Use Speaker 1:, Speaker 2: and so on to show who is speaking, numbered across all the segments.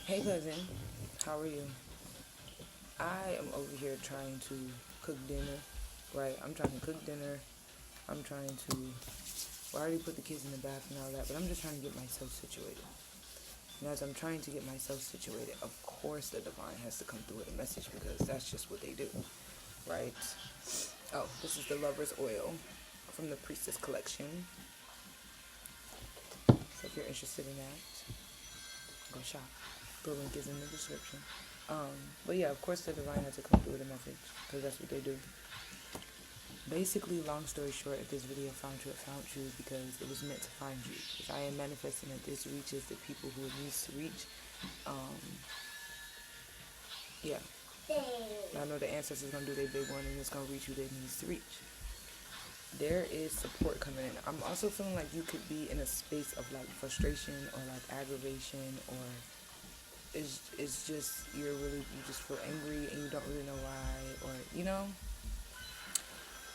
Speaker 1: Hey cousin, how are you? I am over here trying to cook dinner, right? I'm trying to cook dinner. I'm trying to, well, I already put the kids in the bath and all that, but I'm just trying to get myself situated. And as I'm trying to get myself situated, of course the divine has to come through with a message because that's just what they do, right? Oh, this is the Lover's Oil from the Priestess Collection. So if you're interested in that, go shop. The link is in the description. But yeah, of course the divine has to come through with a message because that's what they do. Basically, long story short, if this video found you, it found you because it was meant to find you. If I am manifesting that this reaches the people who it needs to reach, um, yeah. I know the ancestors gonna do their big one and it's gonna reach who it needs to reach. There is support coming in. I'm also feeling like you could be in a space of like frustration or like aggravation, or it's just you just feel angry and you don't really know why, or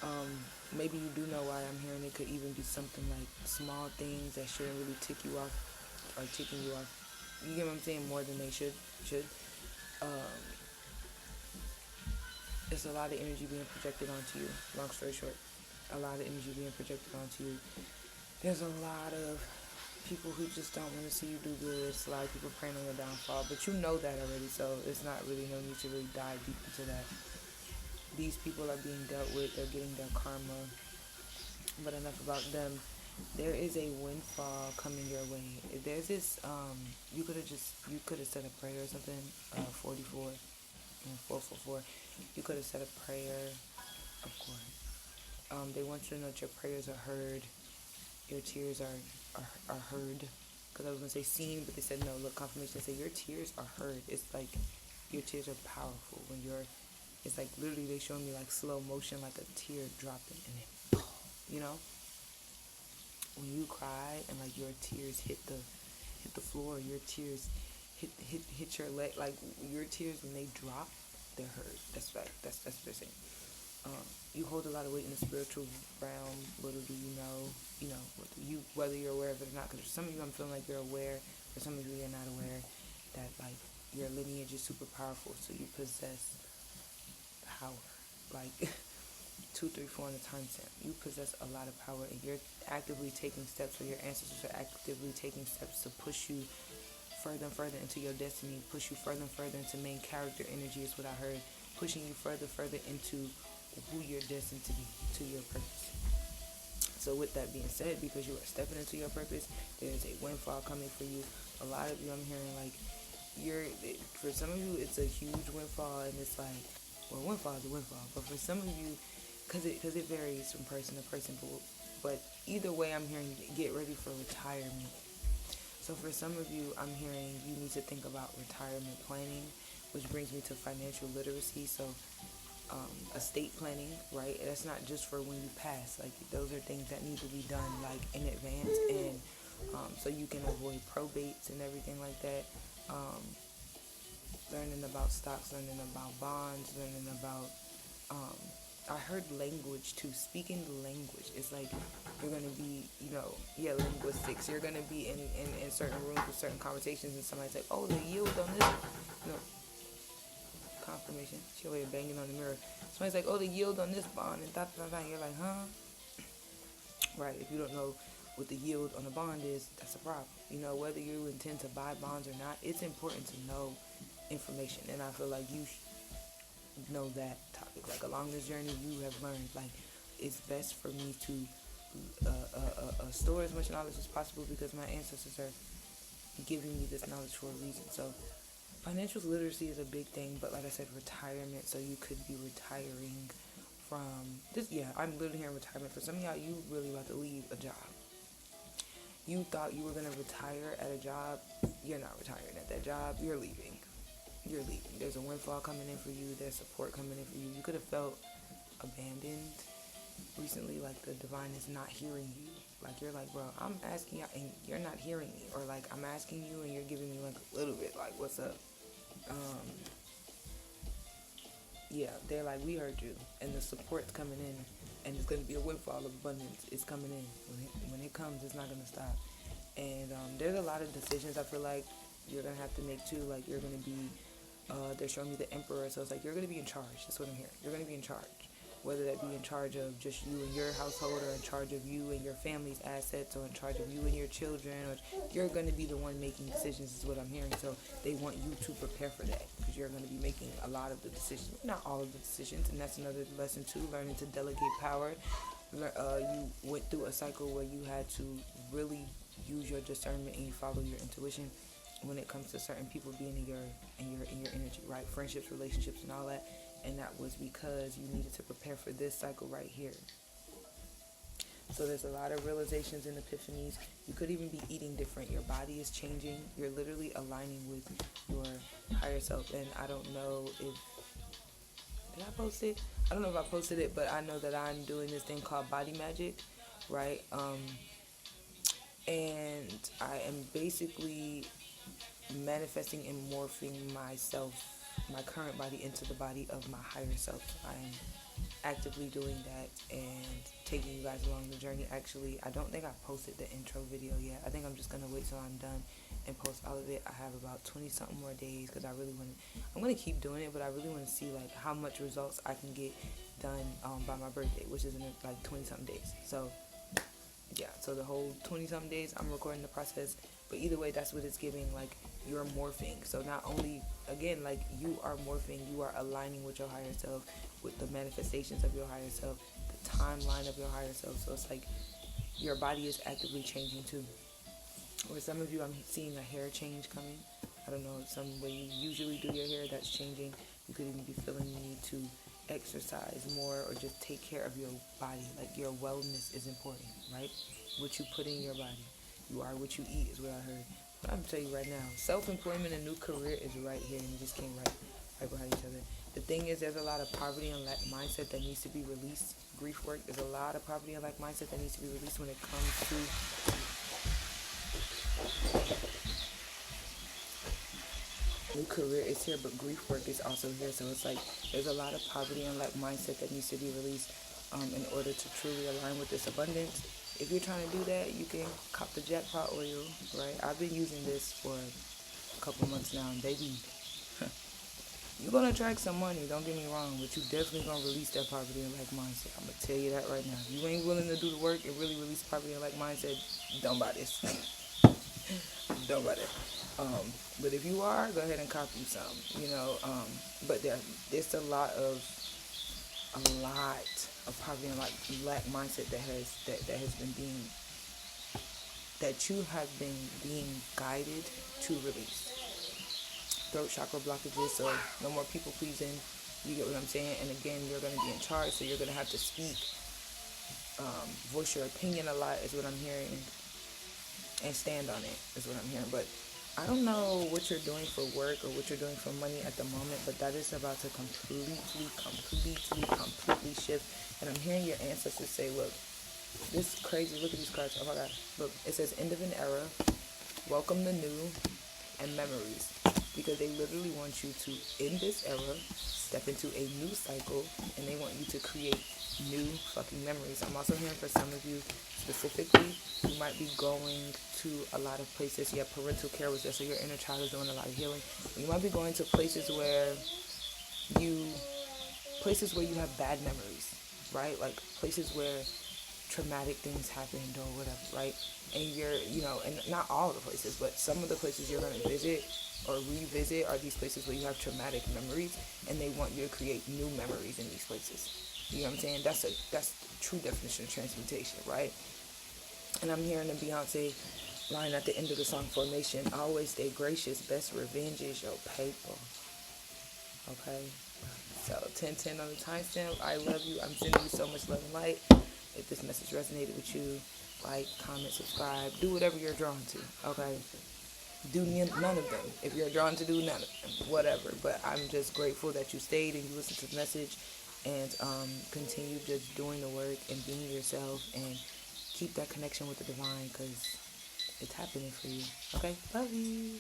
Speaker 1: um, maybe you do know why. I'm hearing it could even be something like small things that shouldn't really tick you off or ticking you off. You get what I'm saying? More than they should. Um, it's a lot of energy being projected onto you. Long story short, a lot of energy being projected onto you. There's a lot of people who just don't want to see you do good. It's a lot of people praying on your downfall, but you know that already, so it's not really no need to really dive deep into that. These people are being dealt with. They're getting their karma. But enough about them. There is a windfall coming your way. There's this. You could have said a prayer or something. 44, 444. You could have said a prayer. Of course. They want you to know that your prayers are heard. Your tears are heard. Because I was gonna say seen, but they said no. Look, confirmation. They say your tears are heard. It's like your tears are powerful when you're. It's like literally they showing me like slow motion, like a tear dropping, and then when you cry and like your tears hit the floor, your tears hit your leg, like your tears when they drop, they're heard. That's right. That's what they're saying. You hold a lot of weight in the spiritual realm. Little do you know whether you're aware of it or not. Because for some of you, I'm feeling like you're aware. For some of you, you're not aware that like your lineage is super powerful. So you possess power, like 234 on the timestamp. You possess a lot of power, and you're actively taking steps, or your ancestors are actively taking steps to push you further and further into your destiny, push you further and further into main character energy is what I heard, pushing you further into who you're destined to be, to your purpose. So with that being said, because you are stepping into your purpose, there is a windfall coming for you. A lot of you, I'm hearing like for some of you, it's a huge windfall, and it's like, well, windfall is a windfall, but for some of you, because it varies from person to person, but either way, I'm hearing get ready for retirement. So for some of you, I'm hearing you need to think about retirement planning, which brings me to financial literacy. So estate planning, right? That's not just for when you pass. Like those are things that need to be done like in advance, and so you can avoid probates and everything like that. Learning about stocks, learning about bonds, learning about I heard language too. Speaking the language. It's like you're gonna be, linguistics. You're gonna be in certain rooms with certain conversations, and somebody's like, "Oh, the yield on this," confirmation. She over here banging on the mirror. Somebody's like, "Oh, the yield on this bond," and you're like, "Huh?" Right? If you don't know what the yield on a bond is, that's a problem. Whether you intend to buy bonds or not, it's important to know information, and I feel like you know that topic. Like along this journey, you have learned like it's best for me to store as much knowledge as possible because my ancestors are giving me this knowledge for a reason. So financial literacy is a big thing, but like I said, retirement. So you could be retiring from this. Yeah, I'm literally hearing retirement. For some of y'all, you really about to leave a job. You thought you were gonna retire at a job. You're not retiring at that job. You're leaving. You're leaving. There's a windfall coming in for you. There's support coming in for you. You could have felt abandoned recently, like the divine is not hearing you. Like you're like, bro, I'm asking you and you're not hearing me, or like I'm asking you and you're giving me like a little bit, like what's up? Yeah, they're like, we heard you, and the support's coming in, and it's gonna be a windfall of abundance. It's coming in. When it comes, it's not gonna stop. And there's a lot of decisions I feel like you're gonna have to make too. Like you're gonna be, they're showing me the emperor, so it's like you're gonna be in charge. That's what I'm hearing. You're gonna be in charge, whether that be in charge of just you and your household, or in charge of you and your family's assets, or in charge of you and your children, or you're gonna be the one making decisions. Is what I'm hearing. So they want you to prepare for that, because you're gonna be making a lot of the decisions, not all of the decisions, and that's another lesson too. Learning to delegate power. You went through a cycle where you had to really use your discernment and you follow your intuition when it comes to certain people being in your energy, right? Friendships, relationships, and all that. And that was because you needed to prepare for this cycle right here. So there's a lot of realizations and epiphanies. You could even be eating different. Your body is changing. You're literally aligning with your higher self. And I don't know if did I post it? I don't know if I posted it, but I know that I'm doing this thing called body magic, right? And I am basically manifesting and morphing myself, my current body, into the body of my higher self. I'm actively doing that and taking you guys along the journey. Actually, I don't think I posted the intro video yet. I think I'm just gonna wait till I'm done and post all of it. I have about 20 something more days, because I really want to, I'm gonna keep doing it, but I really want to see like how much results I can get done by my birthday, which is in like 20 something days. So yeah, so the whole 20 something days I'm recording the process. But either way, that's what it's giving. Like, you're morphing. So not only, again, like, you are morphing, you are aligning with your higher self, with the manifestations of your higher self, the timeline of your higher self. So it's like your body is actively changing too. Or some of you, I'm seeing a hair change coming. I don't know, some way you usually do your hair, that's changing. You could even be feeling the need to exercise more, or just take care of your body. Like, your wellness is important, right? What you put in your body. You are what you eat, is what I heard. But I'm going to tell you right now, self-employment and new career is right here, and it just came right behind each other. The thing is, there's a lot of poverty and lack mindset that needs to be released. Grief work, there's a lot of poverty and lack mindset that needs to be released when it comes to new career is here, but grief work is also here. So it's like there's a lot of poverty and lack mindset that needs to be released in order to truly align with this abundance. If you're trying to do that, you can cop the jackpot oil, right? I've been using this for a couple months now, and baby, you're going to attract some money, don't get me wrong, but you definitely going to release that poverty and lack mindset. I'm going to tell you that right now. If you ain't willing to do the work and really release poverty and lack mindset, don't buy this. Don't buy that. But if you are, go ahead and copy some, but there's a lot of poverty and lack mindset that you have been being guided to release. Throat chakra blockages, so no more people pleasing. You get what I'm saying? And again, you're going to be in charge, so you're going to have to speak, voice your opinion a lot, is what I'm hearing, and stand on it, is what I'm hearing. But I don't know what you're doing for work or what you're doing for money at the moment, but that is about to completely shift. And I'm hearing your ancestors say, look, this is crazy. Look at these cards. Oh my God. Look, it says end of an era, welcome the new, and memories. Because they literally want you to end this era, step into a new cycle, and they want you to create new fucking memories. I'm also hearing for some of you specifically, you might be going to a lot of places. Yeah, parental care was there, so your inner child is doing a lot of healing. You might be going to places where you have bad memories, right? Like places where traumatic things happened or whatever, right? And you're, and not all the places, but some of the places you're going to visit or revisit are these places where you have traumatic memories, and they want you to create new memories in these places. You know what I'm saying? That's the true definition of transmutation, right? And I'm hearing the Beyonce line at the end of the song Formation, always stay gracious, best revenge is your paper. Okay? So 1010 on the timestamp. I love you. I'm sending you so much love and light. If this message resonated with you, like, comment, subscribe, do whatever you're drawn to, okay? Do none of them. If you're drawn to do none of them, whatever. But I'm just grateful that you stayed and you listened to the message, and continue just doing the work and being yourself, and keep that connection with the divine, because it's happening for you. Okay? Love you.